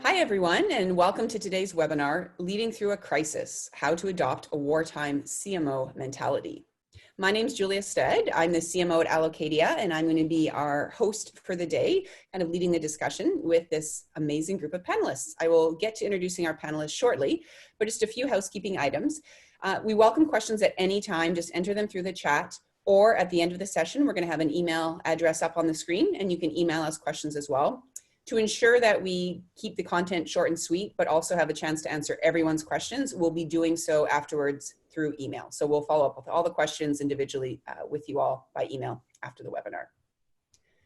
Hi, everyone, and welcome to today's webinar, Leading Through a Crisis, How to Adopt a Wartime CMO Mentality. My name is Julia Stead. I'm the CMO at Allocadia, and I'm going to be our host for the day, kind of leading the discussion with this amazing group of panelists. I will get to introducing our panelists shortly, but just a few housekeeping items. We welcome questions at any time. Just enter them through the chat, or at the end of the session, we're going to have an email address up on the screen, and you can email us questions as well. To ensure that we keep the content short and sweet, but also have a chance to answer everyone's questions, we'll be doing so afterwards through email. So we'll follow up with all the questions individually with you all by email after the webinar.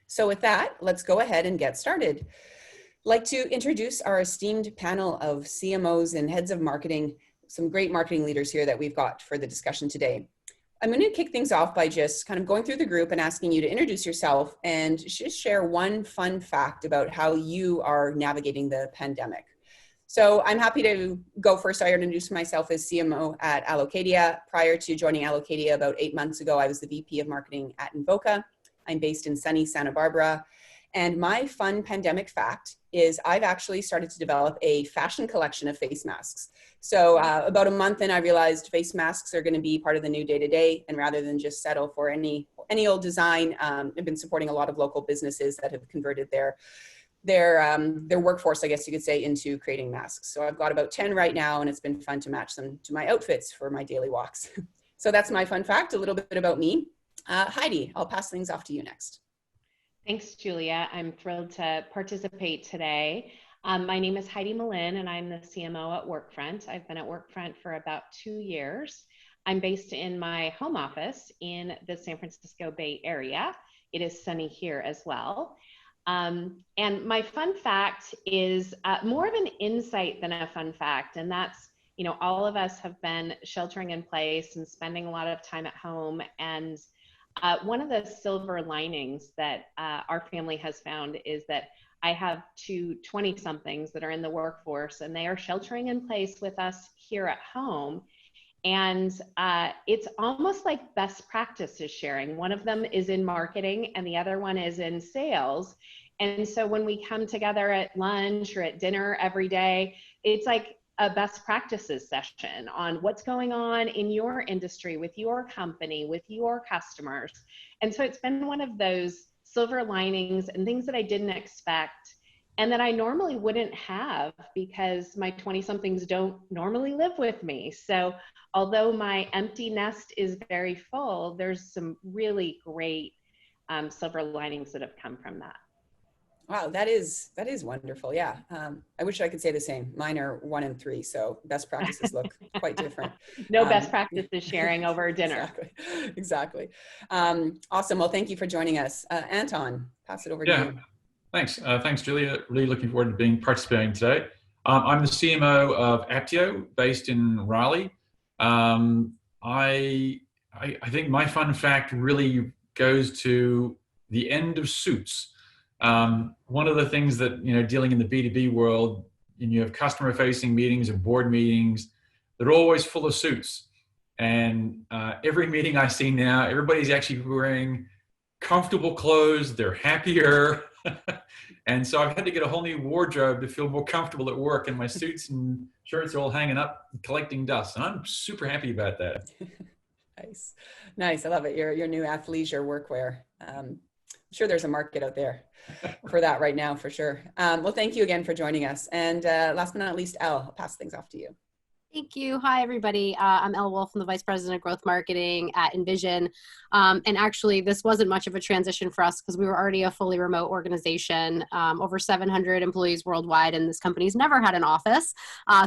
So with that, let's go ahead and get started. I'd like to introduce our esteemed panel of CMOs and heads of marketing, some great marketing leaders here that we've got for the discussion today. I'm going to kick things off by just kind of going through the group and asking you to introduce yourself and just share one fun fact about how you are navigating the pandemic. So I'm happy to go first. I introduced myself as CMO at Allocadia. Prior to joining Allocadia about 8 months ago, I was the VP of Marketing at Invoca. I'm based in sunny Santa Barbara. And my fun pandemic fact is I've actually started to develop a fashion collection of face masks. So about a month in, I realized face masks are going to be part of the new day-to-day, and rather than just settle for any old design, I've been supporting a lot of local businesses that have converted their workforce, I guess you could say, into creating masks. So I've got about 10 right now, and it's been fun to match them to my outfits for my daily walks. So that's my fun fact, a little bit about me. Heidi, I'll pass things off to you next. Thanks, Julia. I'm thrilled to participate today. My name is Heidi Malin, and I'm the CMO at Workfront. I've been at Workfront for about 2 years. I'm based in my home office in the San Francisco Bay Area. It is sunny here as well. And my fun fact is more of an insight than a fun fact, and that's, all of us have been sheltering in place and spending a lot of time at home, and one of the silver linings that our family has found is that I have two 20-somethings that are in the workforce, and they are sheltering in place with us here at home. And it's almost like best practices sharing. One of them is in marketing, and the other one is in sales. And so when we come together at lunch or at dinner every day, it's like a best practices session on what's going on in your industry, with your company, with your customers. And so it's been one of those silver linings and things that I didn't expect and that I normally wouldn't have because my 20-somethings don't normally live with me. So although my empty nest is very full, there's some really great silver linings that have come from that. Wow, that is wonderful. Yeah, I wish I could say the same. Mine are 1 and 3, so best practices look quite different. No best practices sharing over dinner. Exactly. Awesome. Well, thank you for joining us, Anton. Pass it over to you. Thanks. Thanks, Julia. Really looking forward to participating today. I'm the CMO of Aptio, based in Raleigh. I think my fun fact really goes to the end of suits. One of the things that, dealing in the B2B world, and you have customer facing meetings and board meetings, they're always full of suits. And every meeting I see now, everybody's actually wearing comfortable clothes. They're happier. And so I've had to get a whole new wardrobe to feel more comfortable at work, and my suits and shirts are all hanging up collecting dust. And I'm super happy about that. Nice. I love it. Your new athleisure workwear. I'm sure there's a market out there for that right now, for sure. Well, thank you again for joining us. And last but not least, Elle, I'll pass things off to you. Thank you. Hi, everybody. I'm Elle Wolf. I'm the Vice President of Growth Marketing at Envision. And actually, this wasn't much of a transition for us because we were already a fully remote organization, over 700 employees worldwide, and this company's never had an office.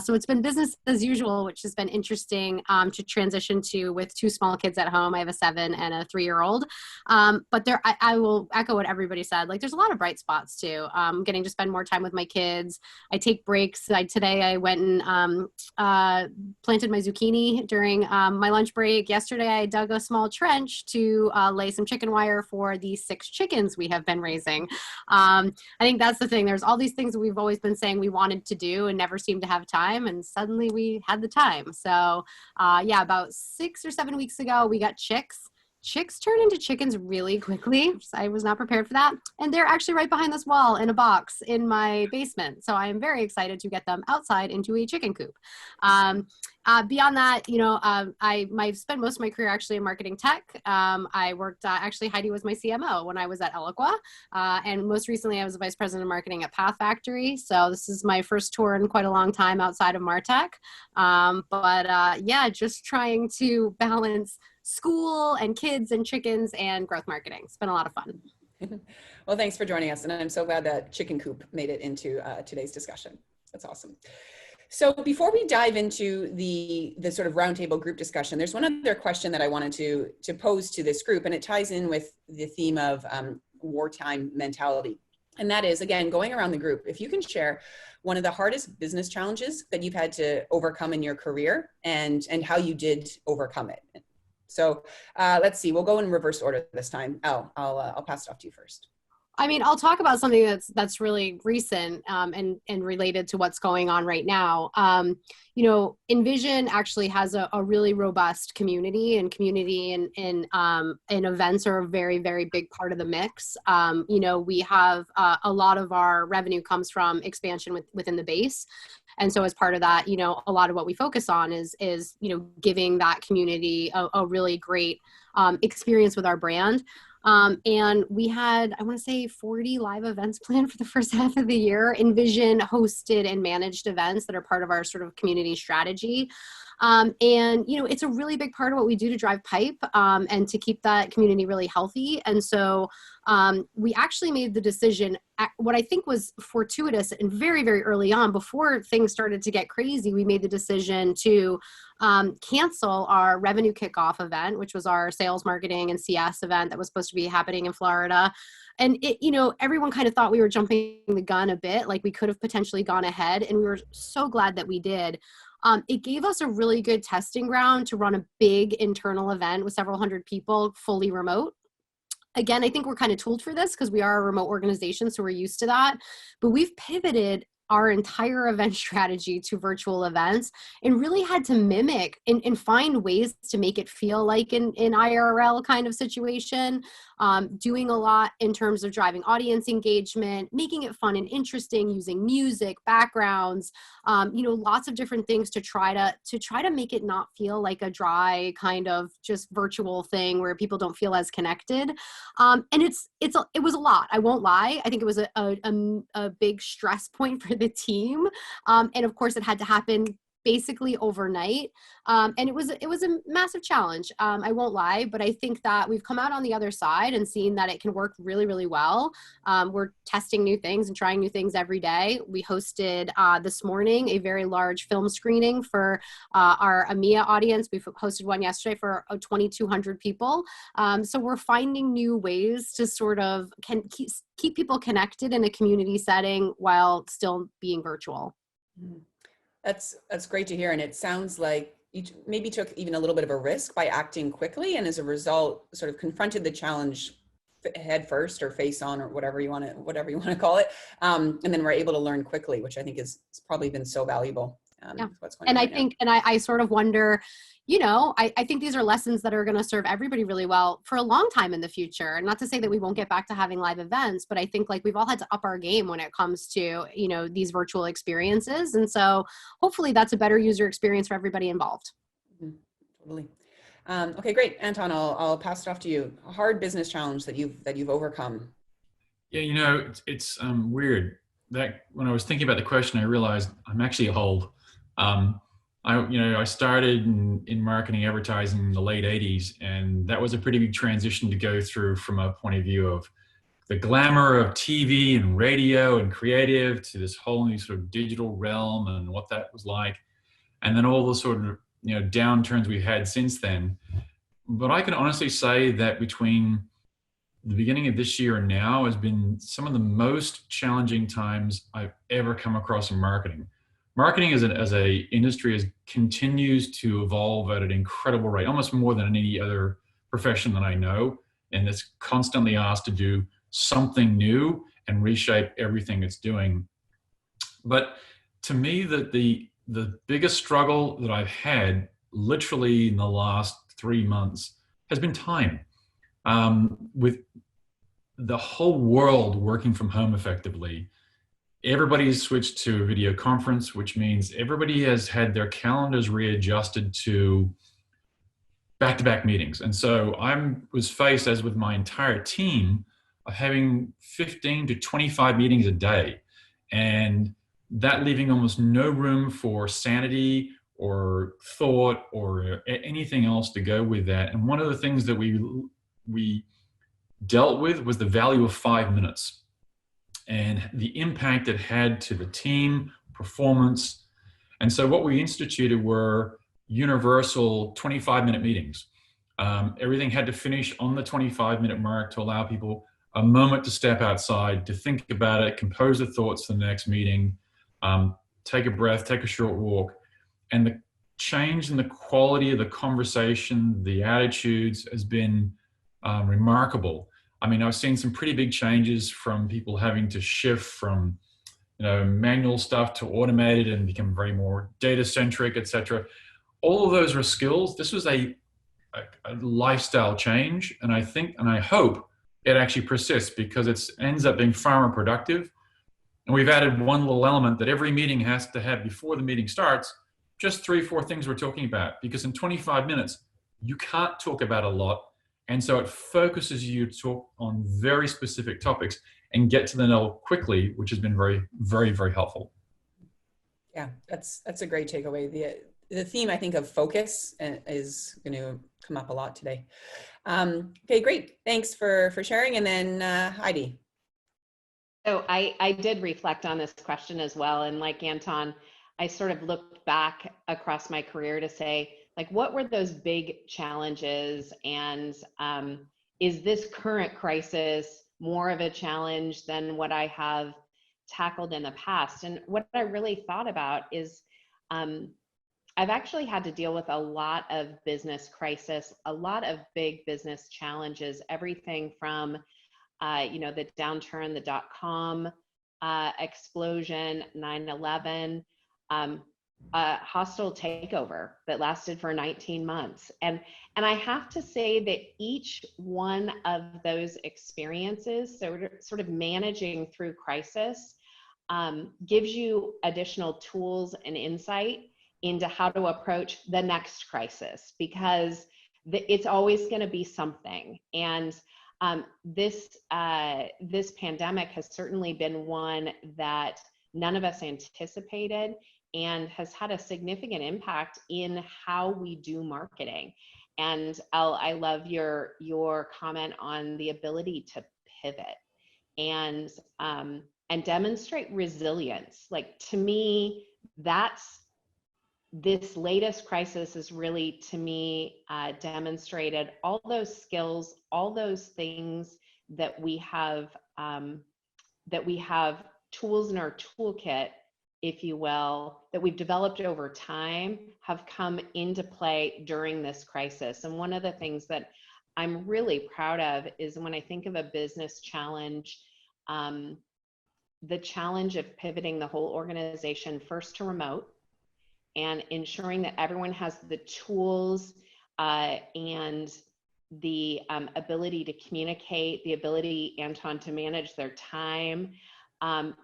So it's been business as usual, which has been interesting to transition to with 2 small kids at home. I have a 7 and a 3-year-old. But I will echo what everybody said. Like, there's a lot of bright spots too. Getting to spend more time with my kids. I take breaks. Today I went and planted my zucchini during my lunch break. Yesterday, I dug a small trench to lay some chicken wire for the 6 chickens we have been raising. I think that's the thing. There's all these things that we've always been saying we wanted to do and never seemed to have time, and suddenly we had the time. So yeah, about 6 or 7 weeks ago, we got chicks. chicks turn into chickens really quickly. I was not prepared for that. And they're actually right behind this wall in a box in my basement. So I am very excited to get them outside into a chicken coop. Beyond that, I spent most of my career actually in marketing tech. I worked, actually Heidi was my CMO when I was at Eloqua. And most recently I was a vice president of marketing at Path Factory. So this is my first tour in quite a long time outside of MarTech. Just trying to balance school and kids and chickens and growth marketing. It's been a lot of fun. Well, thanks for joining us. And I'm so glad that chicken coop made it into today's discussion. That's awesome. So before we dive into the sort of roundtable group discussion, there's one other question that I wanted to pose to this group, and it ties in with the theme of wartime mentality. And that is, again, going around the group, if you can share one of the hardest business challenges that you've had to overcome in your career and how you did overcome it. So let's see, we'll go in reverse order this time. I'll pass it off to you first. I mean, I'll talk about something that's really recent and related to what's going on right now. Envision actually has a really robust community, and events are a very, very big part of the mix. We have a lot of our revenue comes from expansion within the base. And so as part of that, a lot of what we focus on is giving that community a really great experience with our brand. And we had, I want to say 40 live events planned for the first half of the year. Envision hosted and managed events that are part of our sort of community strategy. It's a really big part of what we do to drive pipe and to keep that community really healthy. And so we actually made the decision, what I think was fortuitous and very, very early on, before things started to get crazy, we made the decision to cancel our revenue kickoff event, which was our sales, marketing, and CS event that was supposed to be happening in Florida. And everyone kind of thought we were jumping the gun a bit, like we could have potentially gone ahead. And we were so glad that we did. It gave us a really good testing ground to run a big internal event with several hundred people fully remote. Again, I think we're kind of tooled for this because we are a remote organization, so we're used to that. But we've pivoted our entire event strategy to virtual events and really had to mimic and find ways to make it feel like an IRL kind of situation, doing a lot in terms of driving audience engagement, making it fun and interesting, using music, backgrounds, lots of different things to try to make it not feel like a dry kind of just virtual thing where people don't feel as connected. And it was a lot. I won't lie. I think it was a big stress point for the team. And of course it had to happen basically overnight. And it was a massive challenge. I won't lie, but I think that we've come out on the other side and seen that it can work really, really well. We're testing new things and trying new things every day. We hosted this morning a very large film screening for our EMEA audience. We've hosted one yesterday for 2,200 people. So we're finding new ways to sort of keep people connected in a community setting while still being virtual. That's great to hear. And it sounds like you maybe took even a little bit of a risk by acting quickly, and as a result sort of confronted the challenge head first or face on or whatever you want to call it. And then we're able to learn quickly, which I think is probably been so valuable. What's going on right now. And I sort of wonder, I think these are lessons that are going to serve everybody really well for a long time in the future. And not to say that we won't get back to having live events, but I think like we've all had to up our game when it comes to, these virtual experiences. And so hopefully that's a better user experience for everybody involved. Mm-hmm. Totally. Okay, great. Anton, I'll pass it off to you. A hard business challenge that you've overcome. Yeah, it's weird that when I was thinking about the question, I realized I'm actually old. I started in marketing advertising in the late 80s, and that was a pretty big transition to go through from a point of view of the glamour of TV and radio and creative to this whole new sort of digital realm and what that was like. And then all the sort of, downturns we've had since then. But I can honestly say that between the beginning of this year and now has been some of the most challenging times I've ever come across in marketing. Marketing as a industry continues to evolve at an incredible rate, almost more than any other profession that I know. And it's constantly asked to do something new and reshape everything it's doing. But to me, the biggest struggle that I've had literally in the last 3 months has been time. with the whole world working from home effectively, everybody's switched to a video conference, which means everybody has had their calendars readjusted to back-to-back meetings. And so I was faced, as with my entire team, of having 15 to 25 meetings a day, and that leaving almost no room for sanity or thought or anything else to go with that. And one of the things that we dealt with was the value of 5 minutes and the impact it had to the team performance. And so what we instituted were universal 25-minute meetings. Everything had to finish on the 25-minute mark to allow people a moment to step outside, to think about it, compose their thoughts for the next meeting, take a breath, take a short walk. And the change in the quality of the conversation, the attitudes has been remarkable. I mean, I've seen some pretty big changes from people having to shift from manual stuff to automated and become very more data-centric, etc. All of those are skills. This was a lifestyle change, and I think, and I hope it actually persists, because it ends up being far more productive. And we've added one little element that every meeting has to have before the meeting starts, just 3 or 4 things we're talking about, because in 25 minutes, you can't talk about a lot. And so it focuses you to talk on very specific topics and get to the nail quickly, which has been very, very, very helpful. Yeah, that's a great takeaway. The theme, I think, of focus is going to come up a lot today. Okay, great. Thanks for sharing. And then Heidi. So I did reflect on this question as well. And like Anton, I sort of looked back across my career to say, like, what were those big challenges? And is this current crisis more of a challenge than what I have tackled in the past? And what I really thought about is I've actually had to deal with a lot of business crisis, a lot of big business challenges, everything from the downturn, the dot-com explosion, 9/11, a hostile takeover that lasted for 19 months. And I have to say that each one of those experiences, sort of managing through crisis, gives you additional tools and insight into how to approach the next crisis, because it's always going to be something. And this pandemic has certainly been one that none of us anticipated, and has had a significant impact in how we do marketing. And I love your comment on the ability to pivot and demonstrate resilience. Like, to me, this latest crisis has really, to me, demonstrated all those skills, all those things that we have tools in our toolkit, if you will, that we've developed over time, have come into play during this crisis. And one of the things that I'm really proud of is when I think of a business challenge, the challenge of pivoting the whole organization first to remote, and ensuring that everyone has the tools and the ability to communicate, the ability, Anton, to manage their time,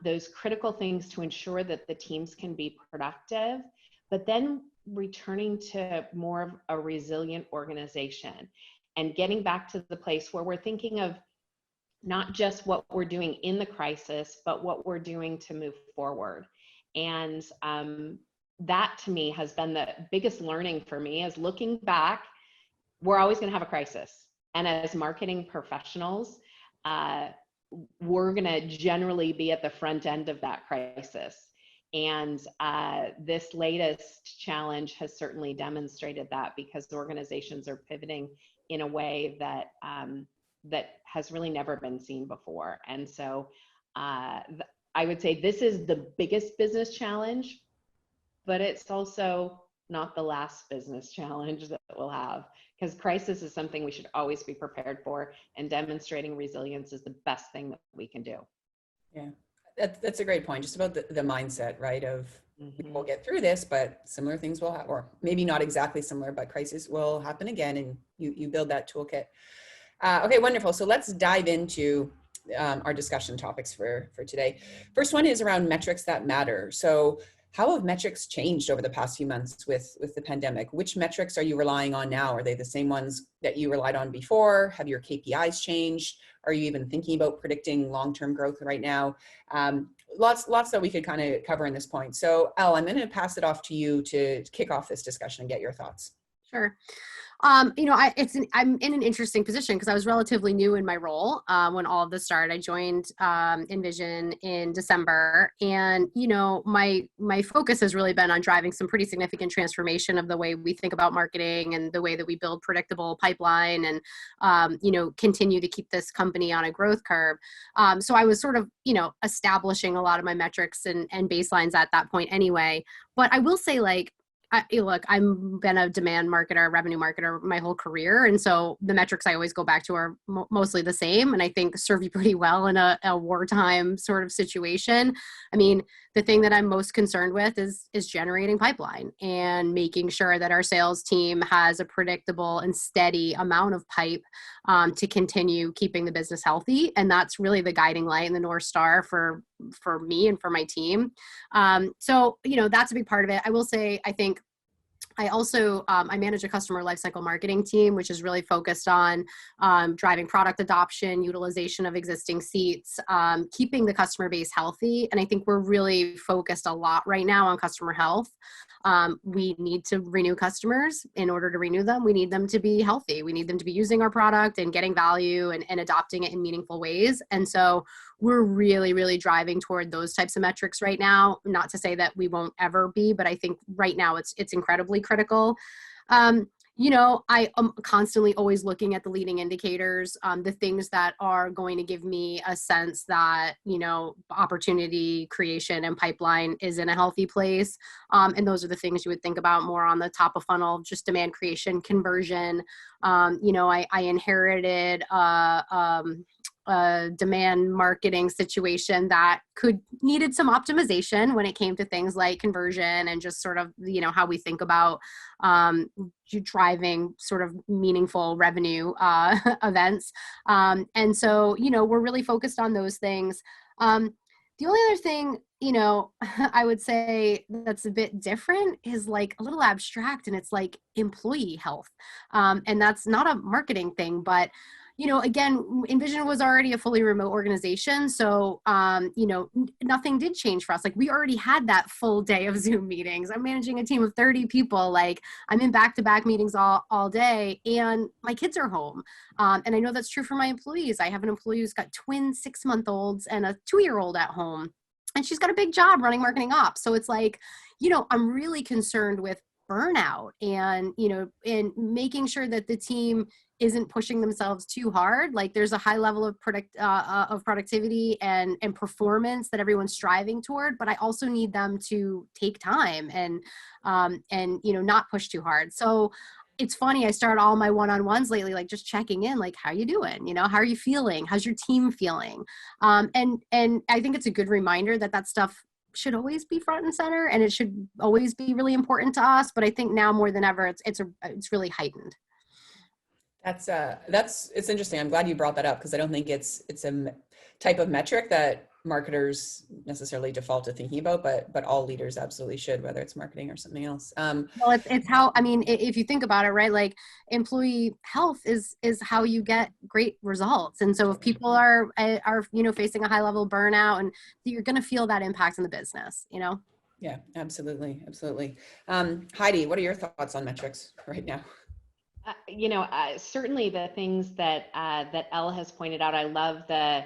those critical things to ensure that the teams can be productive, but then returning to more of a resilient organization and getting back to the place where we're thinking of not just what we're doing in the crisis, but what we're doing to move forward. And that, to me, has been the biggest learning for me, is looking back, we're always going to have a crisis. And as marketing professionals, we're going to generally be at the front end of that crisis. And this latest challenge has certainly demonstrated that, because the organizations are pivoting in a way that that has really never been seen before. And so I would say this is the biggest business challenge, but it's also not the last business challenge that we'll have, because crisis is something we should always be prepared for, and demonstrating resilience is the best thing that we can do. Yeah, that's a great point, just about the mindset, right? Of we'll get through this, but similar things will happen, or maybe not exactly similar, but crisis will happen again, and you build that toolkit. Okay, wonderful. So let's dive into our discussion topics for today. First one is around metrics that matter. So how have metrics changed over the past few months with the pandemic? Which metrics are you relying on now? Are they the same ones that you relied on before? Have your KPIs changed? Are you even thinking about predicting long-term growth right now? Lots that we could kind of cover in this point. So Elle, I'm going to pass it off to you to kick off this discussion and get your thoughts. Sure. I'm in an interesting position because I was relatively new in my role when all of this started. I joined Envision in December, and my focus has really been on driving some pretty significant transformation of the way we think about marketing and the way that we build predictable pipeline and continue to keep this company on a growth curve. So I was sort of establishing a lot of my metrics and baselines at that point anyway. But I will say, look, I've been a demand marketer, revenue marketer my whole career. And so the metrics I always go back to are mostly the same, and I think serve you pretty well in a wartime sort of situation. I mean, the thing that I'm most concerned with is generating pipeline and making sure that our sales team has a predictable and steady amount of pipe to continue keeping the business healthy. And that's really the guiding light and the North Star for me and for my team. So that's a big part of it. I will say, I think I also, I manage a customer lifecycle marketing team, which is really focused on driving product adoption, utilization of existing seats, keeping the customer base healthy. And I think we're really focused a lot right now on customer health. We need to renew customers. In order to renew them, we need them to be healthy. We need them to be using our product and getting value and adopting it in meaningful ways. And so we're really, really driving toward those types of metrics right now. Not to say that we won't ever be, but I think right now it's incredibly critical. I am constantly always looking at the leading indicators, the things that are going to give me a sense that, opportunity creation and pipeline is in a healthy place. And those are the things you would think about more on the top of funnel, just demand creation, conversion. I inherited a demand marketing situation that needed some optimization when it came to things like conversion and just sort of, how we think about driving sort of meaningful revenue events. And so, we're really focused on those things. The only other thing, I would say that's a bit different is like a little abstract, and it's like employee health. And that's not a marketing thing, but again, Envision was already a fully remote organization. So, nothing did change for us. Like, we already had that full day of Zoom meetings. I'm managing a team of 30 people. Like, I'm in back-to-back meetings all day, and my kids are home. And I know that's true for my employees. I have an employee who's got twin 6-month-olds and a 2-year-old at home, and she's got a big job running marketing ops. So it's like, I'm really concerned with burnout and, and making sure that the team isn't pushing themselves too hard. Like, there's a high level of productivity and performance that everyone's striving toward, but I also need them to take time and not push too hard. So it's funny, I start all my one-on-ones lately, like just checking in, like, how you doing? How are you feeling? How's your team feeling? And I think it's a good reminder that stuff should always be front and center, and it should always be really important to us. But I think now more than ever, it's really heightened. It's interesting. I'm glad you brought that up, because I don't think it's a type of metric that marketers necessarily default to thinking about, but all leaders absolutely should, whether it's marketing or something else. Well, it's how, if you think about it, right, like employee health is how you get great results. And so if people are facing a high level of burnout, and you're going to feel that impact in the business, Yeah, absolutely. Heidi, what are your thoughts on metrics right now? Certainly the things that Elle has pointed out. I love the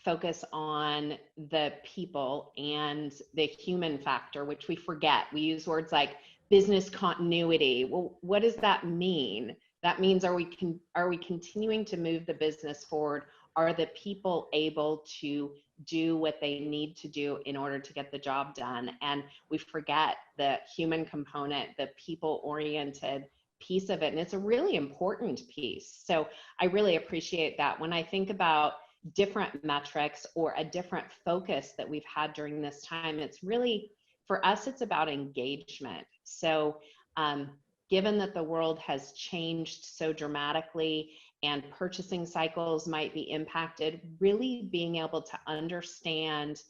focus on the people and the human factor, which we forget. We use words like business continuity. Well, what does that mean? That means, are we continuing to move the business forward? Are the people able to do what they need to do in order to get the job done? And we forget the human component, the people-oriented piece of it. And it's a really important piece. So I really appreciate that. When I think about different metrics or a different focus that we've had during this time, it's really, for us, it's about engagement. So given that the world has changed so dramatically and purchasing cycles might be impacted, really being able to understand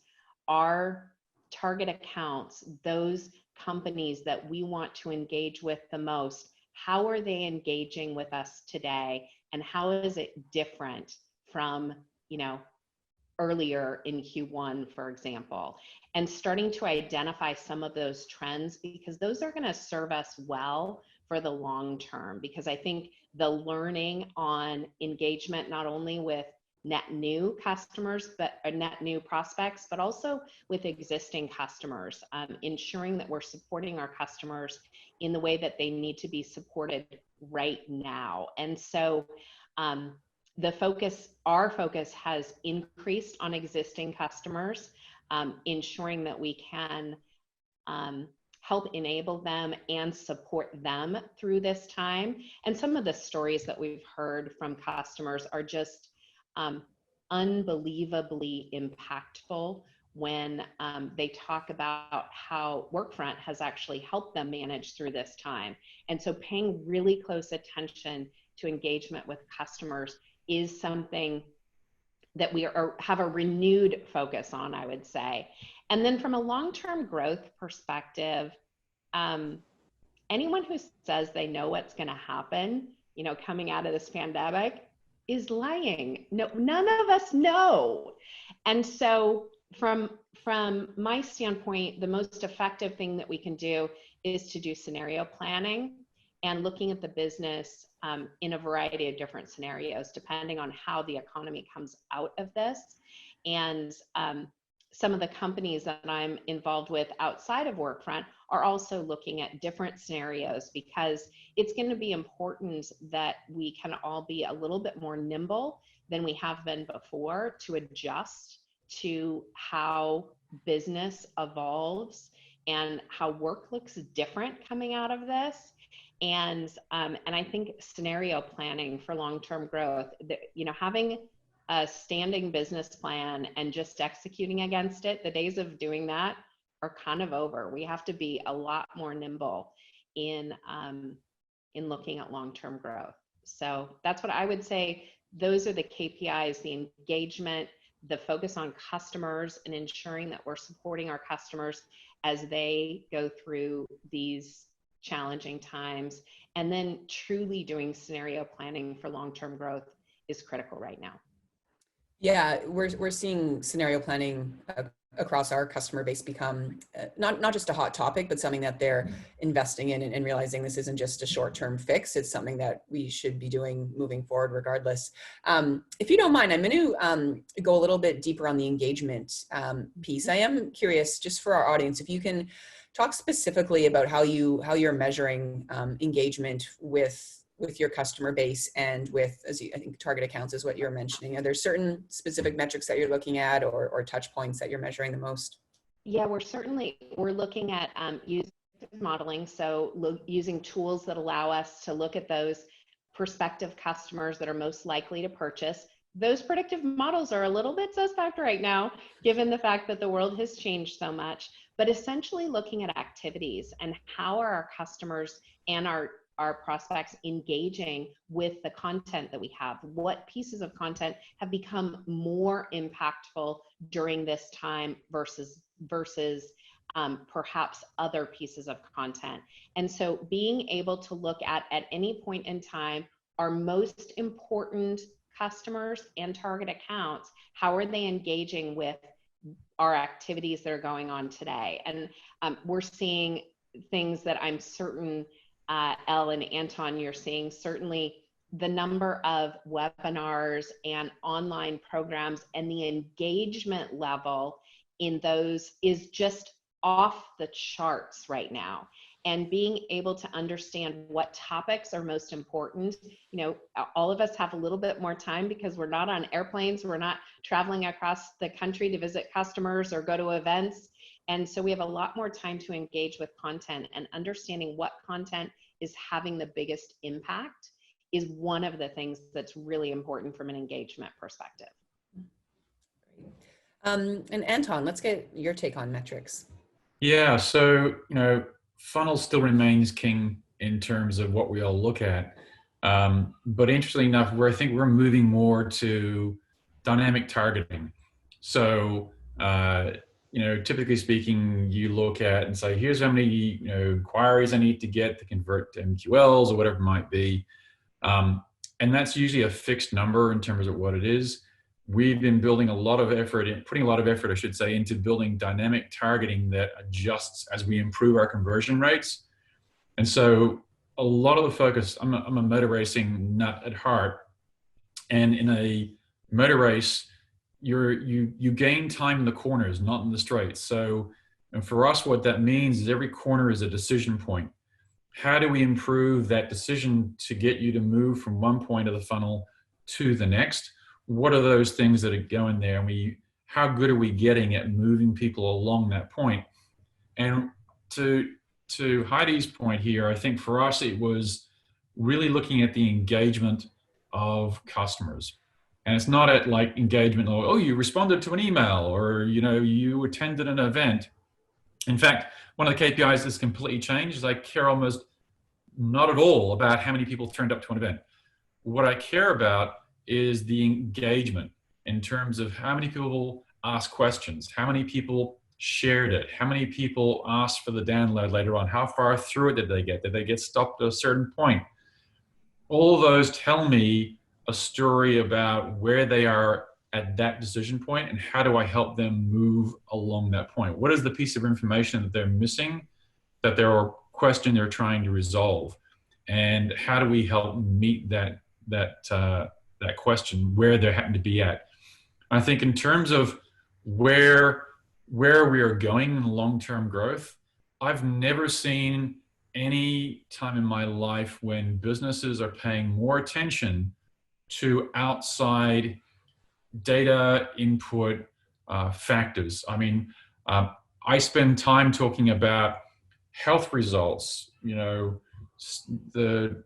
our target accounts, those companies that we want to engage with the most, how are they engaging with us today, and how is it different from, earlier in Q1, for example, and starting to identify some of those trends, because those are going to serve us well for the long term. Because I think the learning on engagement, not only with net new customers, but net new prospects, but also with existing customers, ensuring that we're supporting our customers in the way that they need to be supported right now. And so our focus has increased on existing customers, ensuring that we can help enable them and support them through this time. And some of the stories that we've heard from customers are just unbelievably impactful when they talk about how Workfront has actually helped them manage through this time. And so paying really close attention to engagement with customers is something that we have a renewed focus on, I would say. And then from a long-term growth perspective, anyone who says they know what's going to happen, coming out of this pandemic is lying. No, none of us know. And so from my standpoint, the most effective thing that we can do is to do scenario planning and looking at the business in a variety of different scenarios, depending on how the economy comes out of this. And some of the companies that I'm involved with outside of Workfront are also looking at different scenarios, because it's going to be important that we can all be a little bit more nimble than we have been before to adjust to how business evolves and how work looks different coming out of this. And I think scenario planning for long-term growth, having a standing business plan and just executing against it, the days of doing that are kind of over. We have to be a lot more nimble in looking at long-term growth. So that's what I would say. Those are the KPIs: the engagement, the focus on customers, and ensuring that we're supporting our customers as they go through these challenging times. And then truly doing scenario planning for long-term growth is critical right now. Yeah, we're seeing scenario planning across our customer base become not just a hot topic, but something that they're investing in and realizing this isn't just a short-term fix. It's something that we should be doing moving forward regardless. If you don't mind, I'm going to go a little bit deeper on the engagement piece. I am curious, just for our audience, if you can talk specifically about how you're measuring engagement with your customer base and with, I think, target accounts is what you're mentioning. Are there certain specific metrics that you're looking at or touch points that you're measuring the most? Yeah, we're looking at using modeling. So using tools that allow us to look at those prospective customers that are most likely to purchase. Those predictive models are a little bit suspect right now, given the fact that the world has changed so much, but essentially looking at activities and how are our customers and our prospects engaging with the content that we have. What pieces of content have become more impactful during this time versus perhaps other pieces of content. And so being able to look at any point in time, our most important customers and target accounts, how are they engaging with our activities that are going on today? And we're seeing things that I'm certain Elle and Anton, you're seeing. Certainly the number of webinars and online programs and the engagement level in those is just off the charts right now. And being able to understand what topics are most important. All of us have a little bit more time because we're not on airplanes, we're not traveling across the country to visit customers or go to events. And so we have a lot more time to engage with content, and understanding what content is having the biggest impact is one of the things that's really important from an engagement perspective. And Anton, let's get your take on metrics. Yeah, so, funnel still remains king in terms of what we all look at. But interestingly enough, I think we're moving more to dynamic targeting. So, typically speaking, you look at and say, here's how many inquiries I need to get to convert to MQLs or whatever it might be. And that's usually a fixed number in terms of what it is. We've been building a lot of effort, putting a lot of effort, I should say, into building dynamic targeting that adjusts as we improve our conversion rates. And so a lot of the focus, I'm a motor racing nut at heart. And in a motor race, you gain time in the corners, not in the straights. So, and for us, what that means is every corner is a decision point. How do we improve that decision to get you to move from one point of the funnel to the next? What are those things that are going there? And how good are we getting at moving people along that point? And to Heidi's point here, I think for us, it was really looking at the engagement of customers. And it's not at like engagement, or, oh, you responded to an email, or, you attended an event. In fact, one of the KPIs that's completely changed is I care almost not at all about how many people turned up to an event. What I care about is the engagement in terms of how many people asked questions, how many people shared it, how many people asked for the download later on, how far through it did they get? Did they get stopped at a certain point? All those tell me a story about where they are at that decision point and how do I help them move along that point? What is the piece of information that they're missing, that they're question they're trying to resolve, and how do we help meet that question where they happen to be at? I think in terms of where we are going in long-term growth, I've never seen any time in my life when businesses are paying more attention to outside data input factors. I mean, I spend time talking about health results,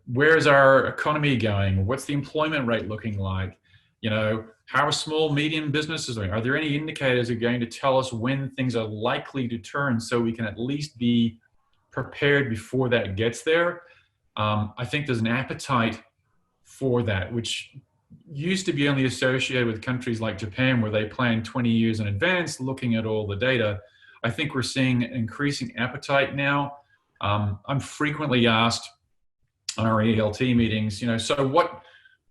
where's our economy going? What's the employment rate looking like? How are small, medium businesses doing? Are there any indicators that are going to tell us when things are likely to turn so we can at least be prepared before that gets there? I think there's an appetite for that, which used to be only associated with countries like Japan, where they plan 20 years in advance, looking at all the data. I think we're seeing increasing appetite now. I'm frequently asked on our ELT meetings, so what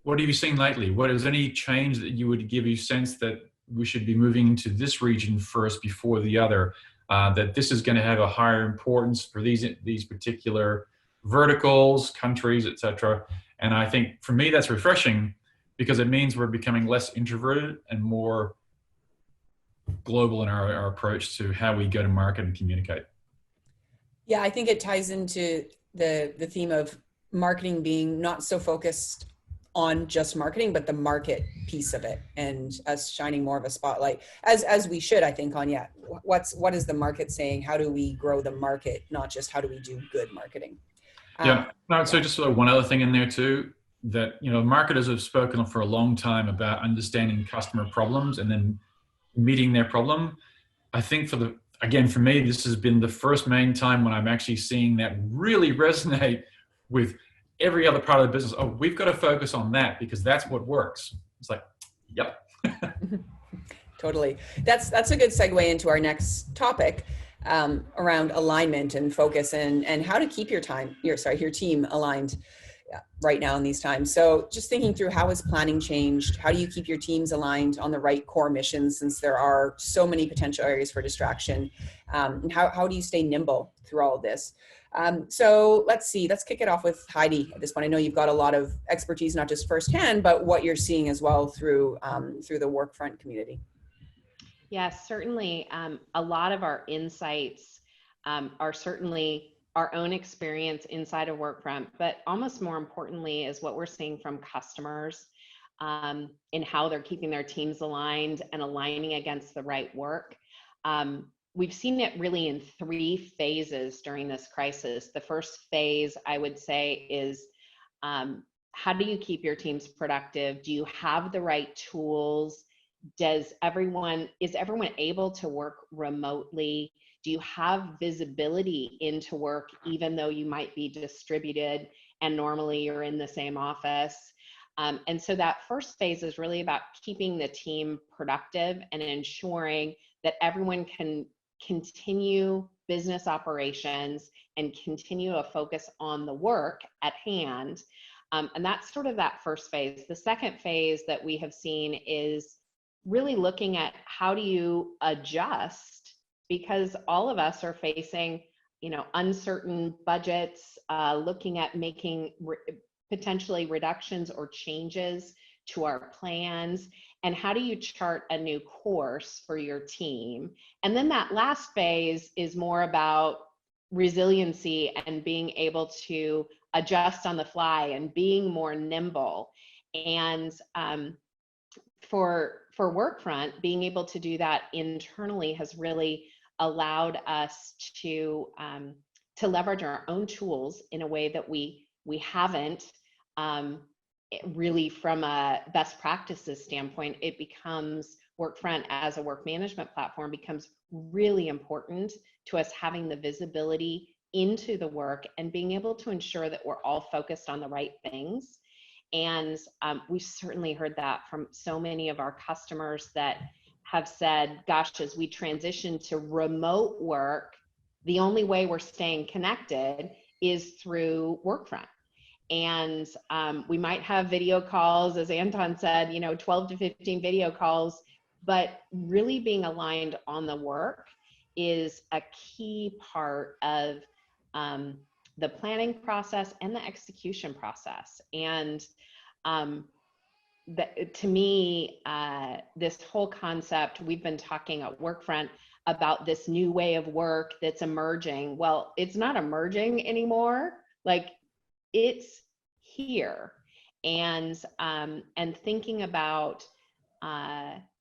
have you seen lately? What is any change that you would give you sense that we should be moving into this region first before the other? That this is going to have a higher importance for these particular verticals, countries, etc. And I think for me that's refreshing, because it means we're becoming less introverted and more global in our approach to how we go to market and communicate. Yeah, I think it ties into the theme of marketing being not so focused on just marketing, but the market piece of it, and us shining more of a spotlight, as we should, I think, on what is the market saying? How do we grow the market, not just how do we do good marketing? So just sort of one other thing in there too, that marketers have spoken for a long time about understanding customer problems and then meeting their problem. I think for me, this has been the first main time when I'm actually seeing that really resonate with every other part of the business. Oh, we've got to focus on that because that's what works. It's like, yep. Totally. That's a good segue into our next topic, around alignment and focus and how to keep your team aligned right now in these times. So just thinking through, how has planning changed? How do you keep your teams aligned on the right core missions, since there are so many potential areas for distraction? And how do you stay nimble through all of this? So let's kick it off with Heidi at this point. I know you've got a lot of expertise, not just firsthand, but what you're seeing as well through the Workfront community. Yes, certainly. A lot of our insights are certainly our own experience inside of Workfront, but almost more importantly is what we're seeing from customers in how they're keeping their teams aligned and aligning against the right work. We've seen it really in 3 phases during this crisis. The first phase, I would say, is how do you keep your teams productive? Do you have the right tools? Is everyone able to work remotely? Do you have visibility into work even though you might be distributed? and normally you're in the same office. And so that first phase is really about keeping the team productive and ensuring that everyone can continue business operations and continue to focus on the work at hand. And that's sort of that first phase. The second phase that we have seen is really looking at how do you adjust, because all of us are facing, uncertain budgets, looking at making potentially reductions or changes to our plans, and how do you chart a new course for your team. And then that last phase is more about resiliency and being able to adjust on the fly and being more nimble. And for Workfront, being able to do that internally has really allowed us to leverage our own tools in a way that we haven't really. From a best practices standpoint, it becomes Workfront as a work management platform becomes really important to us, having the visibility into the work and being able to ensure that we're all focused on the right things. And we certainly heard that from so many of our customers that have said, gosh, as we transition to remote work, the only way we're staying connected is through Workfront. And we might have video calls, as Anton said, 12 to 15 video calls, but really being aligned on the work is a key part of the planning process and the execution process. And to me, this whole concept, we've been talking at Workfront about this new way of work that's emerging. Well, it's not emerging anymore. Like, it's here. And thinking about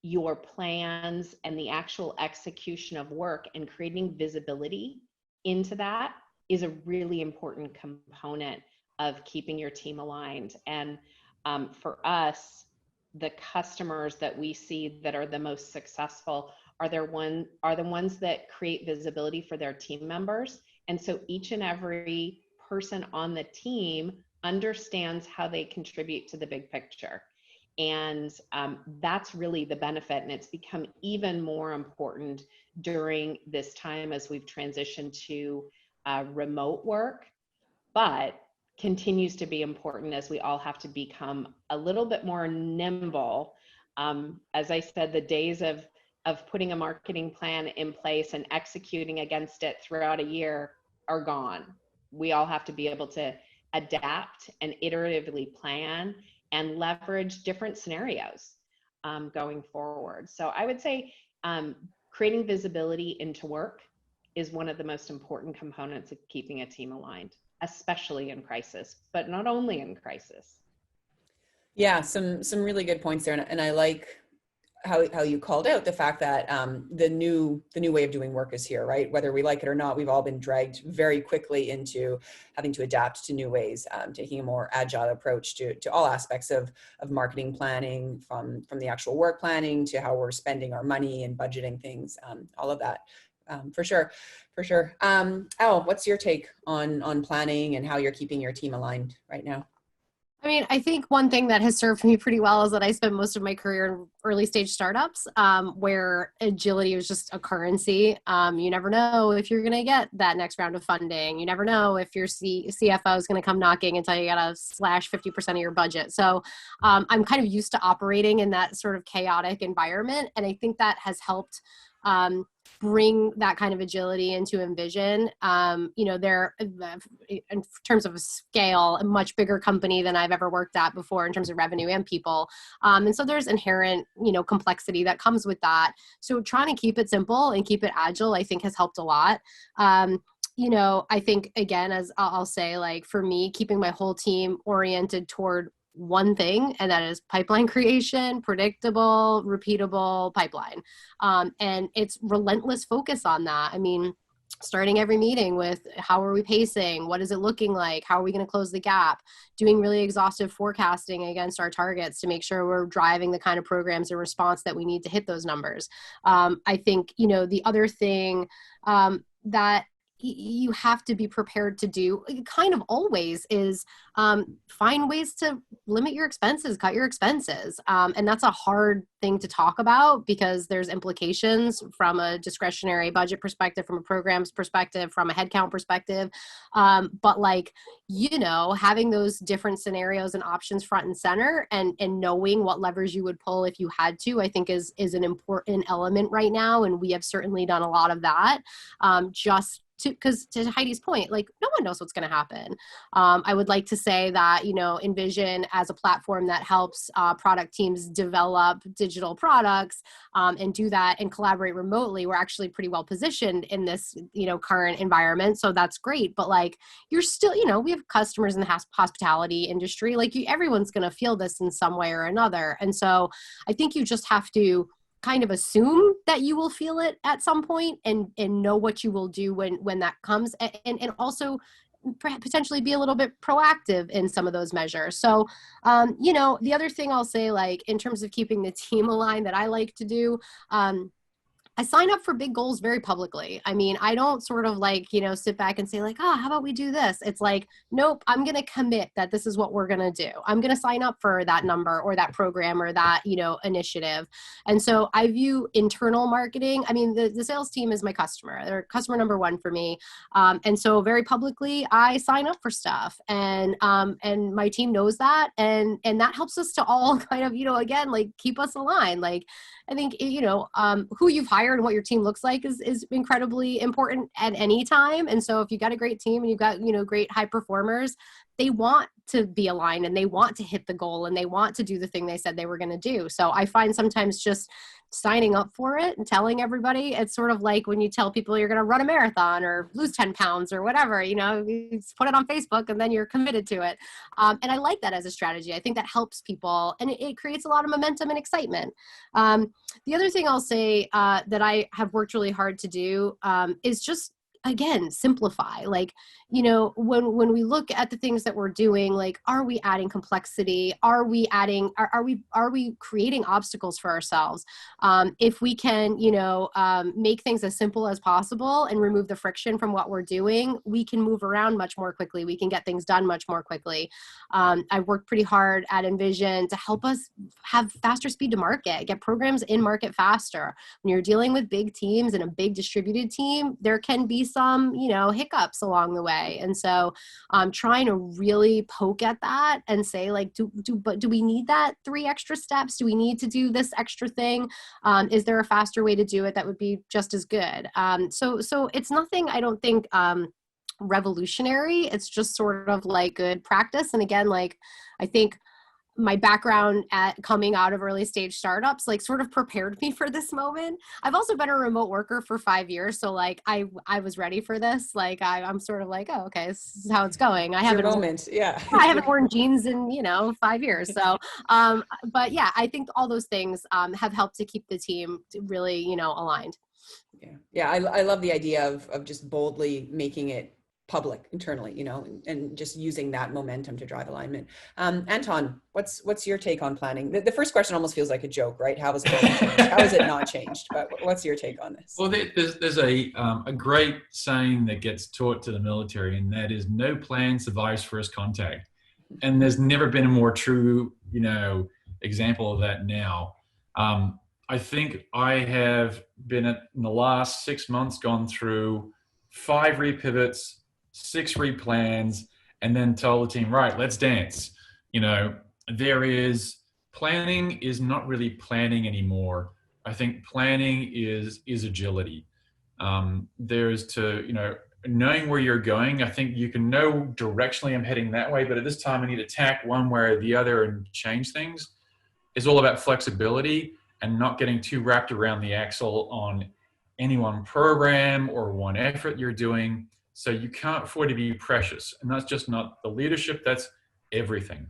your plans and the actual execution of work and creating visibility into that is a really important component of keeping your team aligned. And for us, the customers that we see that are the most successful are the ones that create visibility for their team members. And so each and every person on the team understands how they contribute to the big picture. And that's really the benefit. And it's become even more important during this time as we've transitioned to remote work, but continues to be important as we all have to become a little bit more nimble. As I said, the days of putting a marketing plan in place and executing against it throughout a year are gone. We all have to be able to adapt and iteratively plan and leverage different scenarios going forward. So I would say creating visibility into work is one of the most important components of keeping a team aligned, especially in crisis, but not only in crisis. Yeah, some really good points there, and I like how you called out the fact that the new way of doing work is here, right? Whether we like it or not, we've all been dragged very quickly into having to adapt to new ways, taking a more agile approach to all aspects of marketing planning, from the actual work planning to how we're spending our money and budgeting things, all of that. For sure. Al, what's your take on planning and how you're keeping your team aligned right now? I mean, I think one thing that has served me pretty well is that I spent most of my career in early stage startups where agility was just a currency. You never know if you're going to get that next round of funding. You never know if your CFO is going to come knocking and tell you got to slash 50% of your budget. So I'm kind of used to operating in that sort of chaotic environment. And I think that has helped bring that kind of agility into Envision. They're, in terms of a scale, a much bigger company than I've ever worked at before in terms of revenue and people. And so there's inherent, complexity that comes with that. So trying to keep it simple and keep it agile, I think, has helped a lot. I think, again, as I'll say, like, for me, keeping my whole team oriented toward one thing, and that is pipeline creation, predictable, repeatable pipeline. And it's relentless focus on that. I mean, starting every meeting with how are we pacing? What is it looking like? How are we going to close the gap? Doing really exhaustive forecasting against our targets to make sure we're driving the kind of programs and response that we need to hit those numbers. I think, the other thing that you have to be prepared to do kind of always is find ways to limit your expenses, cut your expenses. And that's a hard thing to talk about because there's implications from a discretionary budget perspective, from a programs perspective, from a headcount perspective. But like, having those different scenarios and options front and center and knowing what levers you would pull if you had to, I think is an important element right now. And we have certainly done a lot of that. Because to Heidi's point, like no one knows what's going to happen. I would like to say that, Envision as a platform that helps product teams develop digital products and do that and collaborate remotely, we're actually pretty well positioned in this, current environment. So that's great. But like, you're still, we have customers in the hospitality industry. Like everyone's going to feel this in some way or another. And so I think you just have to kind of assume that you will feel it at some point and know what you will do when that comes and also potentially be a little bit proactive in some of those measures. So, the other thing I'll say, like in terms of keeping the team aligned that I like to do, I sign up for big goals very publicly. I mean, I don't sort of like, sit back and say like, how about we do this? It's like, nope, I'm going to commit that this is what we're going to do. I'm going to sign up for that number or that program or that, initiative. And so I view internal marketing. I mean, the sales team is my customer. They're customer number one for me. And so very publicly, I sign up for stuff and my team knows that. And that helps us to all kind of, again, like keep us aligned. Like, I think, who you've hired and what your team looks like is incredibly important at any time. And so if you've got a great team and you've got, great high performers, they want to be aligned and they want to hit the goal and they want to do the thing they said they were going to do. So I find sometimes just signing up for it and telling everybody, it's sort of like when you tell people you're going to run a marathon or lose 10 pounds or whatever, you just put it on Facebook and then you're committed to it. And I like that as a strategy. I think that helps people and it creates a lot of momentum and excitement. The other thing I'll say that I have worked really hard to do is just, again, simplify. Like, when we look at the things that we're doing, like, are we adding complexity? Are we creating obstacles for ourselves? If we can, make things as simple as possible and remove the friction from what we're doing, we can move around much more quickly. We can get things done much more quickly. I've worked pretty hard at Envision to help us have faster speed to market, get programs in market faster. When you're dealing with big teams and a big distributed team, there can be some, hiccups along the way. And so I'm trying to really poke at that and say like, do we need that 3 extra steps? Do we need to do this extra thing? Is there a faster way to do it that would be just as good? So it's nothing, I don't think, revolutionary. It's just sort of like good practice. And again, like, I think my background at coming out of early stage startups, like sort of prepared me for this moment. I've also been a remote worker for 5 years. So like, I was ready for this. Like, I'm sort of like, oh, okay, this is how it's going. I haven't worn jeans in, 5 years. So, but yeah, I think all those things have helped to keep the team really, aligned. Yeah. I love the idea of just boldly making it public internally, and just using that momentum to drive alignment. Anton, what's your take on planning? The first question almost feels like a joke, right? How has it not changed? But what's your take on this? Well, there's a great saying that gets taught to the military, and that is no plan survives first contact. And there's never been a more true, example of that now. I think I have been in the last 6 months gone through 5 repivots, 6 replans, and then tell the team, right, let's dance. Planning is not really planning anymore. I think planning is agility. There's knowing where you're going. I think you can know directionally I'm heading that way, but at this time I need to tack one way or the other and change things. It's all about flexibility and not getting too wrapped around the axle on any one program or one effort you're doing. So you can't afford to be precious. And that's just not the leadership, that's everything.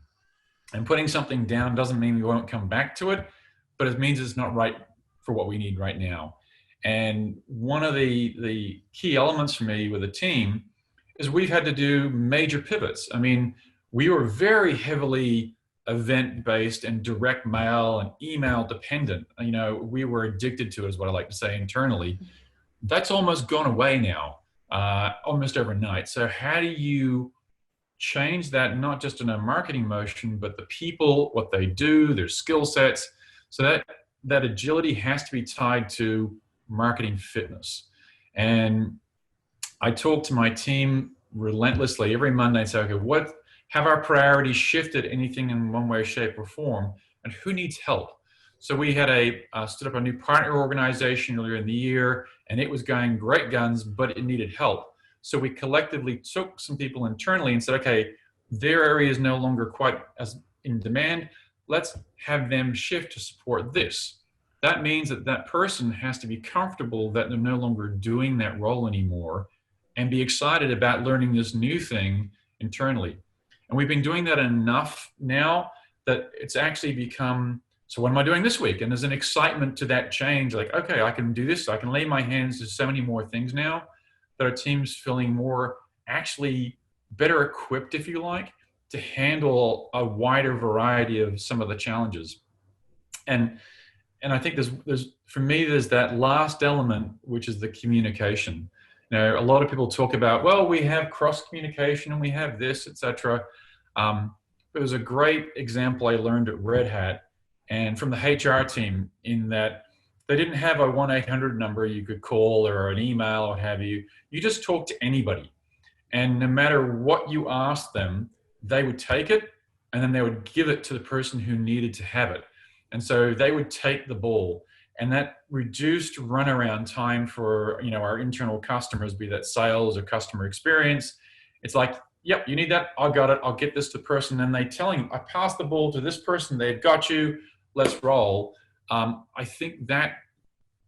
And putting something down doesn't mean we won't come back to it, but it means it's not right for what we need right now. And one of the key elements for me with a team is we've had to do major pivots. I mean, we were very heavily event-based and direct mail and email dependent. We were addicted to it, is what I like to say internally. That's almost gone away now. almost overnight. So how do you change that, not just in a marketing motion, but the people, what they do, their skill sets? So that agility has to be tied to marketing fitness. And I talk to my team relentlessly every Monday and say, okay, what have our priorities shifted anything in one way, shape, or form, and who needs help? So we had stood up a new partner organization earlier in the year, and it was going great guns, but it needed help. So we collectively took some people internally and said, okay, their area is no longer quite as in demand. Let's have them shift to support this. That means that that person has to be comfortable that they're no longer doing that role anymore and be excited about learning this new thing internally. And we've been doing that enough now that it's actually become, so what am I doing this week? And there's an excitement to that change. Like, okay, I can do this. I can lay my hands to so many more things now that our team's feeling more actually better equipped, if you like, to handle a wider variety of some of the challenges. And I think there's for me, there's that last element, which is the communication. You know, a lot of people talk about, well, we have cross communication and we have this, etc. There was a great example I learned at Red Hat and from the HR team, in that they didn't have a 1-800 number you could call or an email or have you. You just talk to anybody. And no matter what you asked them, they would take it and then they would give it to the person who needed to have it. And so they would take the ball, and that reduced runaround time for, you know, our internal customers, be that sales or customer experience. It's like, yep, you need that. I got it. I'll get this to the person. And they telling you, I passed the ball to this person. They've got you. Let's roll. I think that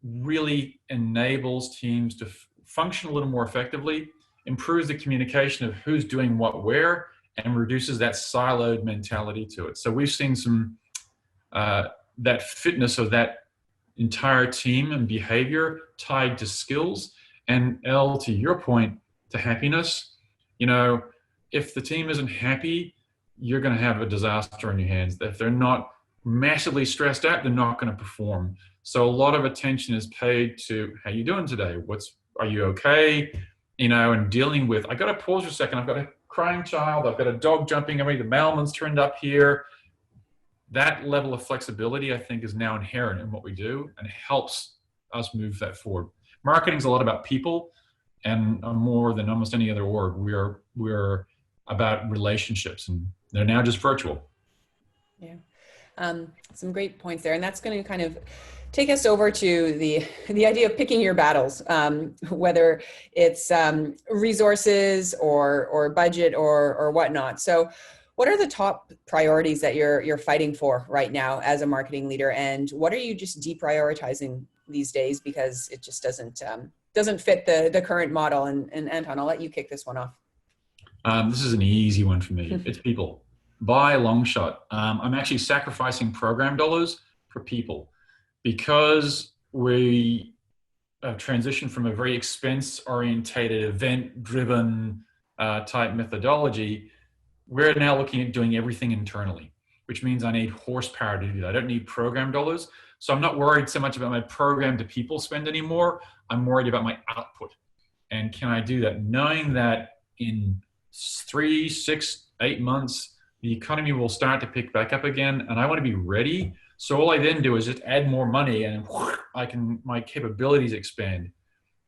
really enables teams to function a little more effectively, improves the communication of who's doing what where, and reduces that siloed mentality to it. So we've seen some that fitness of that entire team and behavior tied to skills. And Elle, to your point, to happiness. You know, if the team isn't happy, you're going to have a disaster on your hands. If they're not massively stressed out, they're not going to perform. So a lot of attention is paid to how you doing today? Are you okay? You know, and dealing with, I got to pause for a second. I've got a crying child. I've got a dog jumping at me. The mailman's turned up here. That level of flexibility, I think, is now inherent in what we do and helps us move that forward. Marketing is a lot about people, and more than almost any other org, we're about relationships, and they're now just virtual. Yeah, some great points there, and that's going to kind of take us over to the idea of picking your battles, whether it's resources or budget or whatnot. So, what are the top priorities that you're fighting for right now as a marketing leader, and what are you just deprioritizing these days because it just doesn't fit the current model? And Anton, I'll let you kick this one off. This is an easy one for me. It's people. By a long shot. I'm actually sacrificing program dollars for people because we transitioned from a very expense-orientated, event-driven type methodology. We're now looking at doing everything internally, which means I need horsepower to do that. I don't need program dollars. So I'm not worried so much about my program to people spend anymore. I'm worried about my output. And can I do that? Knowing that in 3, 6, 8 months, the economy will start to pick back up again. And I want to be ready. So all I then do is just add more money and my capabilities expand.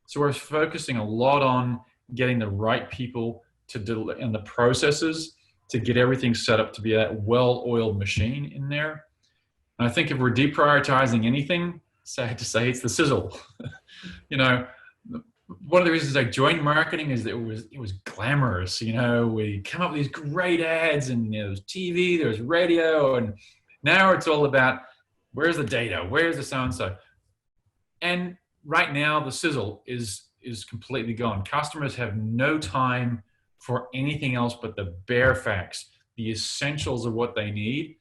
So we're focusing a lot on getting the right people to do and the processes to get everything set up to be that well-oiled machine in there. And I think if we're deprioritizing anything, sad to say, it's the sizzle. You know, one of the reasons I joined marketing is that it was glamorous. You know, we come up with these great ads, and there was TV, there's radio, and now it's all about where's the data, where's the so-and-so. And right now the sizzle is completely gone. Customers have no time for anything else but the bare facts, the essentials of what they need.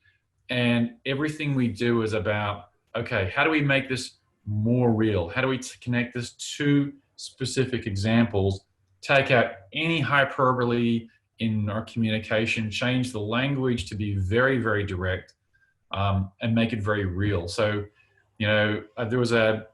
And everything we do is about, okay, how do we make this more real? How do we connect this to specific examples, take out any hyperbole in our communication, change the language to be very, very direct, and make it very real. So, you know, there was a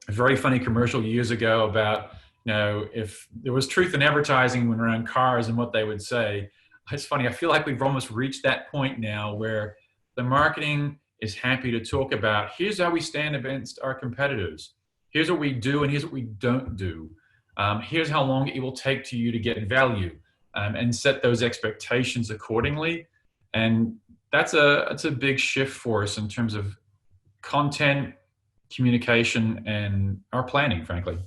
very funny commercial years ago about, you know, if there was truth in advertising when around cars and what they would say, it's funny. I feel like we've almost reached that point now where the marketing is happy to talk about, here's how we stand against our competitors. Here's what we do and here's what we don't do. Here's how long it will take to you to get value, and set those expectations accordingly. And that's a big shift for us in terms of content, communication, and our planning, frankly.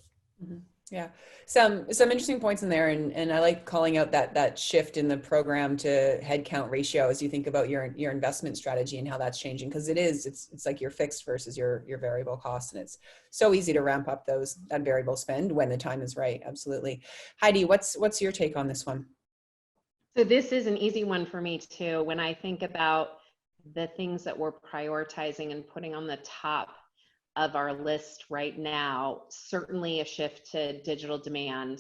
Mm-hmm. Yeah, some interesting points in there, and I like calling out that shift in the program to headcount ratio as you think about your investment strategy and how that's changing, because it's like your fixed versus your variable costs, and it's so easy to ramp up that variable spend when the time is right. Absolutely. Heidi, what's your take on this one? So this is an easy one for me too. When I think about the things that we're prioritizing and putting on the top of our list right now, certainly a shift to digital demand.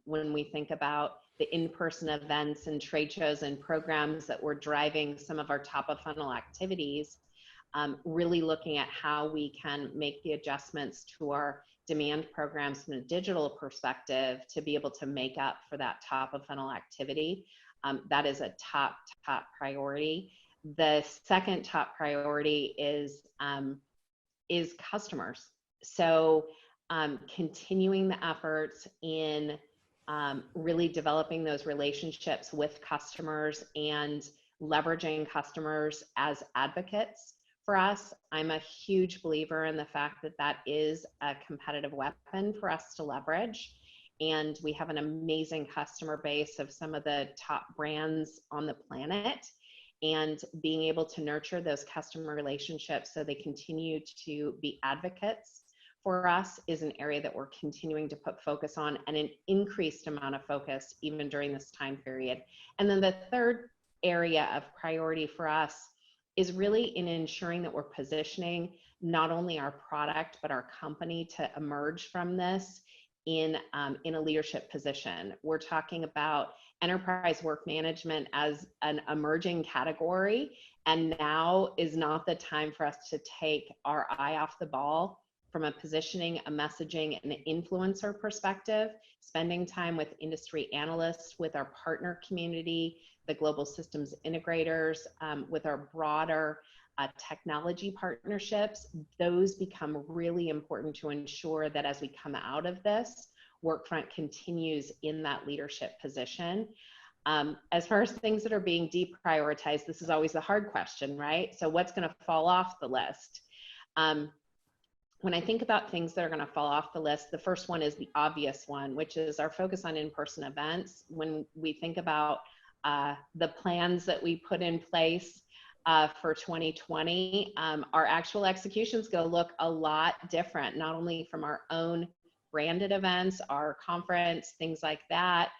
When we think about the in-person events and trade shows and programs that we're driving some of our top of funnel activities, really looking at how we can make the adjustments to our demand programs from a digital perspective to be able to make up for that top of funnel activity. That is a top priority. The second top priority is customers. So continuing the efforts in really developing those relationships with customers and leveraging customers as advocates for us. I'm a huge believer in the fact that that is a competitive weapon for us to leverage. And we have an amazing customer base of some of the top brands on the planet. And being able to nurture those customer relationships so they continue to be advocates for us is an area that we're continuing to put focus on, and an increased amount of focus even during this time period. And then the third area of priority for us is really in ensuring that we're positioning not only our product, but our company to emerge from this in a leadership position. We're talking about enterprise work management as an emerging category, and now is not the time for us to take our eye off the ball from a positioning, a messaging, and an influencer perspective, spending time with industry analysts, with our partner community, the global systems integrators, with our broader technology partnerships. Those become really important to ensure that as we come out of this, Workfront continues in that leadership position. As far as things that are being deprioritized, this is always the hard question, right? So what's going to fall off the list? When I think about things that are going to fall off the list, the first one is the obvious one, which is our focus on in-person events. When we think about the plans that we put in place for 2020, our actual execution's going to look a lot different, not only from our own branded events, our conference, things like that,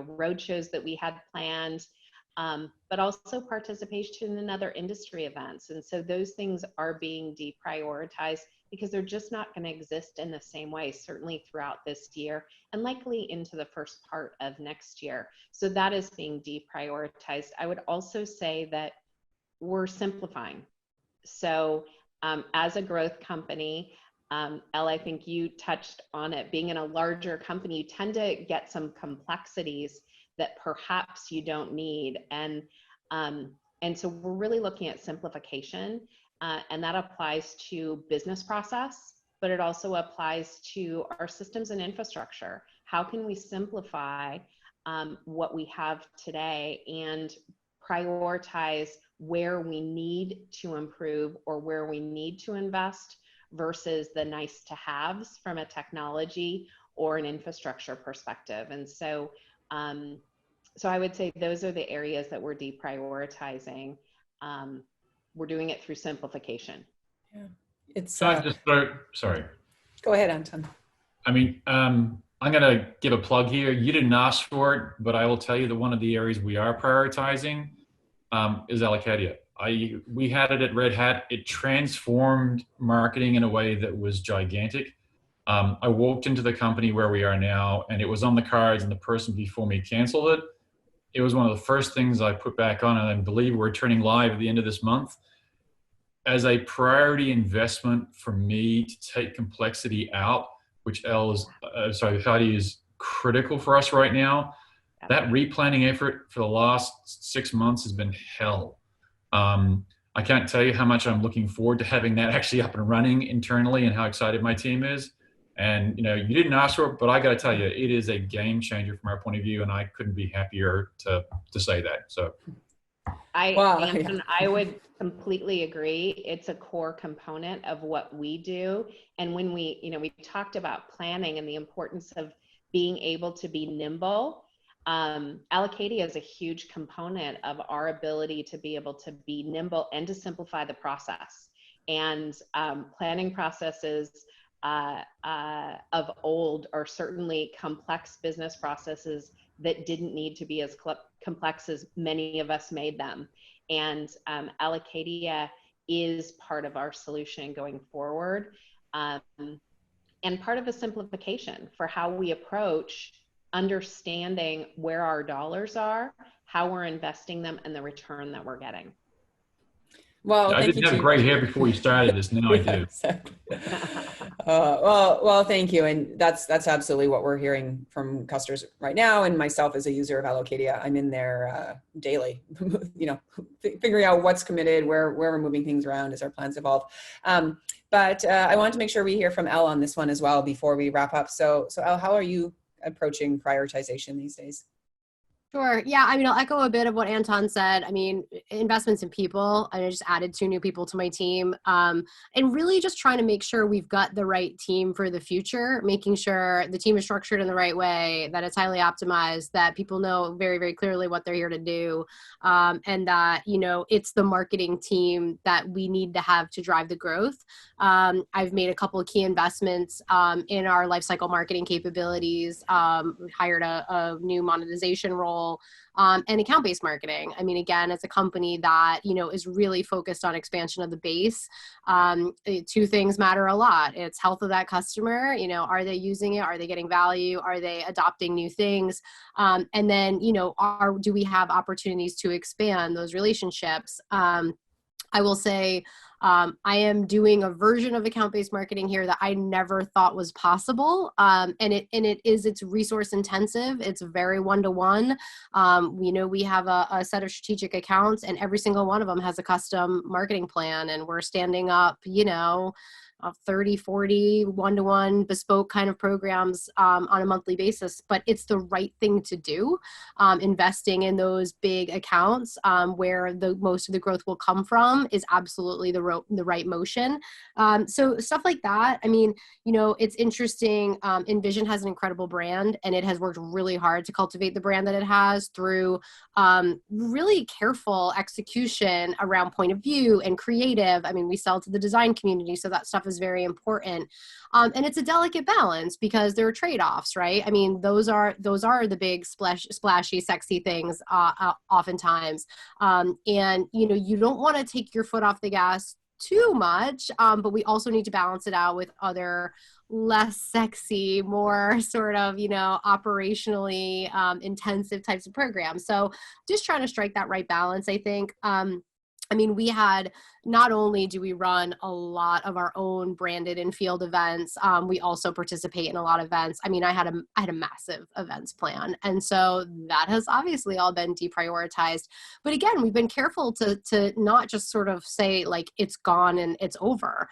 road shows that we had planned, but also participation in other industry events. And so those things are being deprioritized because they're just not going to exist in the same way, certainly throughout this year and likely into the first part of next year. So that is being deprioritized. I would also say that we're simplifying. So as a growth company, Elle, I think you touched on it, being in a larger company, you tend to get some complexities that perhaps you don't need. And so we're really looking at simplification, and that applies to business process, but it also applies to our systems and infrastructure. How can we simplify what we have today and prioritize where we need to improve or where we need to invest versus the nice to haves from a technology or an infrastructure perspective. And so, so I would say those are the areas that we're deprioritizing. We're doing it through simplification. Yeah, it's. So I just sorry. Go ahead, Anton. I mean, I'm going to give a plug here. You didn't ask for it, but I will tell you that one of the areas we are prioritizing is Allocadia. We had it at Red Hat. It transformed marketing in a way that was gigantic. I walked into the company where we are now, and it was on the cards, and the person before me canceled it. It was one of the first things I put back on, and I believe we're turning live at the end of this month. As a priority investment for me to take complexity out, which Heidi is critical for us right now. That replanning effort for the last 6 months has been hell. I can't tell you how much I'm looking forward to having that actually up and running internally and how excited my team is. And, you didn't ask for it, but I got to tell you, it is a game changer from our point of view. And I couldn't be happier to say that. So. Anton, I would completely agree. It's a core component of what we do. And when we talked about planning and the importance of being able to be nimble, Allocadia is a huge component of our ability to be able to be nimble and to simplify the process. And planning processes of old are certainly complex business processes that didn't need to be as complex as many of us made them. And Allocadia is part of our solution going forward, and part of a simplification for how we approach understanding where our dollars are, how we're investing them, and the return that we're getting. Well, I didn't have gray hair before you started this. Now I do. Well, thank you. And that's absolutely what we're hearing from customers right now. And myself as a user of Allocadia, I'm in there daily, figuring out what's committed, where we're moving things around as our plans evolve. But I wanted to make sure we hear from Elle on this one as well before we wrap up. So Elle, how are you approaching prioritization these days? Sure. Yeah. I'll echo a bit of what Anton said. Investments in people. I just added 2 new people to my team, and really just trying to make sure we've got the right team for the future, making sure the team is structured in the right way, that it's highly optimized, that people know very, very clearly what they're here to do, and that, it's the marketing team that we need to have to drive the growth. I've made a couple of key investments in our lifecycle marketing capabilities, hired a new monetization role, and account-based marketing. Again, it's a company that, is really focused on expansion of the base. 2 things matter a lot. It's health of that customer. Are they using it? Are they getting value? Are they adopting new things? And then, do we have opportunities to expand those relationships? I will say, I am doing a version of account-based marketing here that I never thought was possible. And it's resource intensive. It's very one-to-one. We have a set of strategic accounts, and every single one of them has a custom marketing plan. And we're standing up, 30, 40 one-to-one bespoke kind of programs on a monthly basis, but it's the right thing to do. Investing in those big accounts where the most of the growth will come from is absolutely the right motion. So stuff like that. It's interesting. Envision has an incredible brand, and it has worked really hard to cultivate the brand that it has through really careful execution around point of view and creative. We sell to the design community, so that stuff is very important. And it's a delicate balance because there are trade-offs, right? Those are the big splashy, sexy things oftentimes. And, you don't want to take your foot off the gas too much, but we also need to balance it out with other less sexy, more sort of, operationally intensive types of programs. So just trying to strike that right balance, I think. We had, not only do we run a lot of our own branded and field events, we also participate in a lot of events. I had a massive events plan. And so that has obviously all been deprioritized. But again, we've been careful to not just sort of say like it's gone and it's over.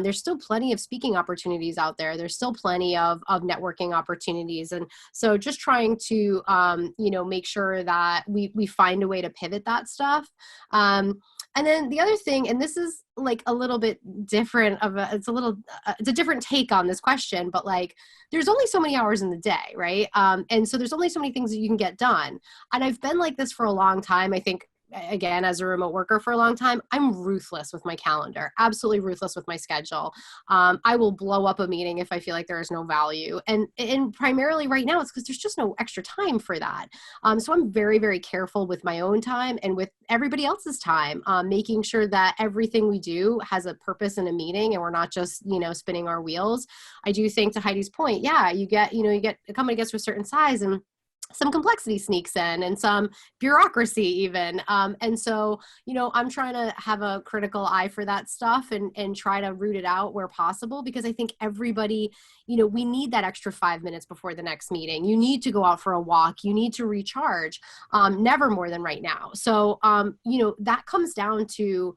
There's still plenty of speaking opportunities out there. There's still plenty of networking opportunities. And so just trying to, make sure that we find a way to pivot that stuff. And then the other thing, and this is like a little bit different it's a different take on this question, but like there's only so many hours in the day, right? And so there's only so many things that you can get done. And I've been like this for a long time. I think, again, as a remote worker for a long time, I'm ruthless with my calendar, absolutely ruthless with my schedule. I will blow up a meeting if I feel like there is no value. And primarily right now, it's because there's just no extra time for that. So I'm very, very careful with my own time and with everybody else's time, making sure that everything we do has a purpose and a meaning, and we're not just, spinning our wheels. I do think, to Heidi's point, yeah, you get a company gets to a certain size, and some complexity sneaks in and some bureaucracy even. And so, I'm trying to have a critical eye for that stuff and try to root it out where possible, because I think everybody, we need that extra 5 minutes before the next meeting. You need to go out for a walk. You need to recharge, never more than right now. So, that comes down to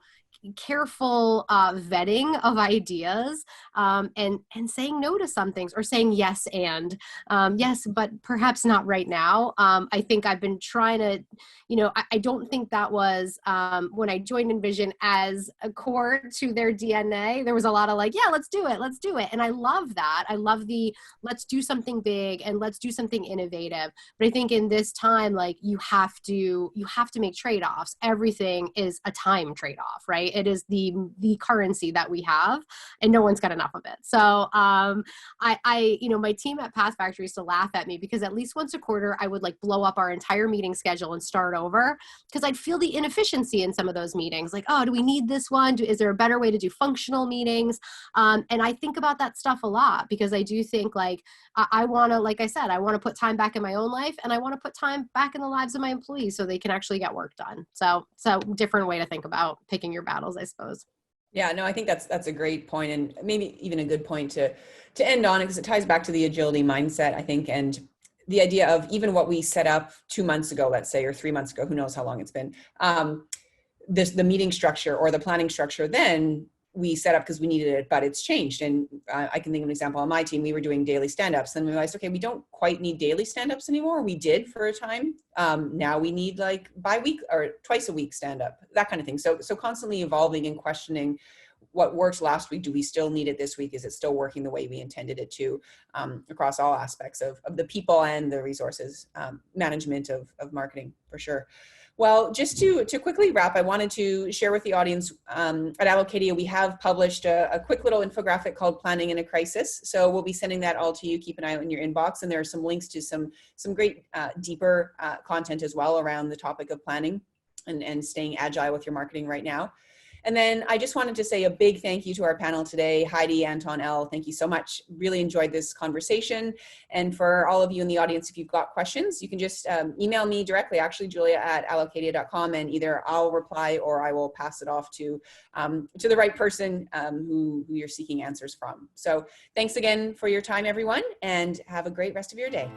careful vetting of ideas, and saying no to some things, or saying yes and yes, but perhaps not right now. I think I've been trying to, I don't think that was when I joined Envision as a core to their DNA. There was a lot of like, yeah, let's do it. And I love that. I love the let's do something big and let's do something innovative. But I think in this time, like you have to make trade-offs. Everything is a time trade-off, right? It is the currency that we have, and no one's got enough of it. So my team at Path Factory used to laugh at me because at least once a quarter I would like blow up our entire meeting schedule and start over, because I'd feel the inefficiency in some of those meetings. Like, oh, do we need this one? Is there a better way to do functional meetings? And I think about that stuff a lot, because I do think like I want to, like I said, I want to put time back in my own life, and I want to put time back in the lives of my employees so they can actually get work done. So different way to think about picking your battles, I suppose. Yeah, no, I think that's a great point, and maybe even a good point to end on, because it ties back to the agility mindset, I think, and the idea of even what we set up 2 months ago, let's say, or 3 months ago, who knows how long it's been, the meeting structure or the planning structure then we set up because we needed it, but it's changed. And I can think of an example on my team. We were doing daily stand-ups, and we realized, okay, we don't quite need daily stand-ups anymore. We did for a time. Now we need like bi-week or twice a week stand-up, that kind of thing. So constantly evolving and questioning what worked last week. Do we still need it this week? Is it still working the way we intended it to, across all aspects of the people and the resources, management of marketing, for sure. Well, just to quickly wrap, I wanted to share with the audience, at Allocadia, we have published a quick little infographic called Planning in a Crisis. So we'll be sending that all to you. Keep an eye on your inbox. And there are some links to some great deeper content as well around the topic of planning and staying agile with your marketing right now. And then I just wanted to say a big thank you to our panel today. Heidi, Anton, Elle, thank you so much. Really enjoyed this conversation. And for all of you in the audience, if you've got questions, you can just email me directly, actually, julia@allocadia.com, and either I'll reply or I will pass it off to the right person who you're seeking answers from. So thanks again for your time, everyone, and have a great rest of your day.